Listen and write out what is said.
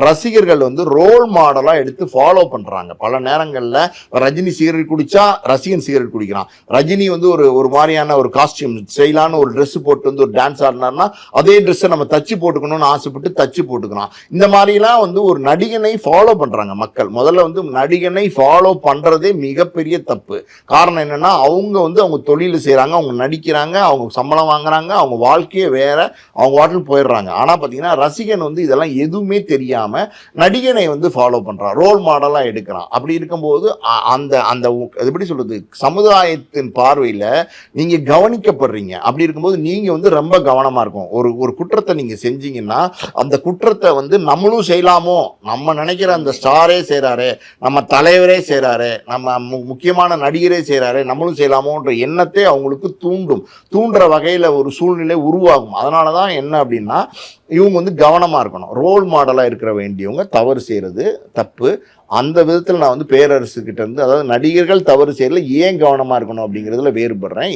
ரசிகர்கள் வந்து ரோல் மாடலா எடுத்து ஃபாலோ பண்றாங்க. பல நேரங்கள்ல ரஜினி சிகரெட் குடிச்சா ரசிகன் சிகரெட் குடிக்கிறான். ரஜினி வந்து ஒரு ஒரு மாதிரியான ஒரு காஸ்டியூம் ஸ்டைலான ஒரு ட்ரெஸ் போட்டு வந்து ஒரு டான்ஸ் ஆடினார்னா அதே ட்ரெஸ்ஸை நம்ம தச்சு போட்டுக்கணும்னு ஆசைப்பட்டு தச்சு போட்டுக்கிறான். இந்த மாதிரிலாம் வந்து ஒரு நடிகனை ஃபாலோ பண்றாங்க மக்கள். முதல்ல வந்து நடிகனை ஃபாலோ பண்றதே மிகப்பெரிய தப்பு. காரணம் என்னன்னா அவங்க வந்து அவங்க தொழில் செய்யறாங்க, அவங்க நடிக்கிறாங்க, அவங்க சம்பளம் வாங்குறாங்க, அவங்க வாழ்க்கையே வேற, அவங்க வாட்டில் போயிடுறாங்க. ஆனா பாத்தீங்கன்னா ரசிகன் வந்து இதெல்லாம் எதுவுமே தெரியாம நடிகனை வந்து ஃபாலோ பண்றான், ரோல் மாடலா எடுக்கிறான். அப்படி இருக்கும்போது அந்த அந்த எப்படி சொல்றது, சமுதாயத்தின் பார்வையில நீங்க கவனிக்கப்படுறீங்க. அப்படி இருக்கும்போது நீங்க வந்து ரொம்ப கவனமா இருக்கும். ஒரு ஒரு குற்றத்தை நீங்க செஞ்சீங்கன்னா அந்த குற்றத்தை வந்து நம்மளும் செய்யலாமோ, நம்ம நினைக்கிற அந்த ஸ்டாரே செய்யறாரு, நம்ம தலைவரே செய்யறாரு, நம்ம முக்கியமான நடிகரே செய்யறாரு, நம்மளும் செய்யலாமோன்ற எண்ணத்தை அவங்களுக்கு தூண்டுற வகையில ஒரு சூழ்நிலை உருவாகும். அதனாலதான் என்ன அப்படின்னா இவங்க வந்து கவனமா இருக்கணும். ரோல் மாடலா இருக்கிற வேண்டியவங்க தவறு செய்யறது தப்பு. அந்த விதத்துல நான் வந்து பேரரசு கிட்ட இருந்து, அதாவது நடிகர்கள் தவறு செய்யறதுல ஏன் கவனமா இருக்கணும் அப்படிங்கிறதுல வேறுபடுறேன்.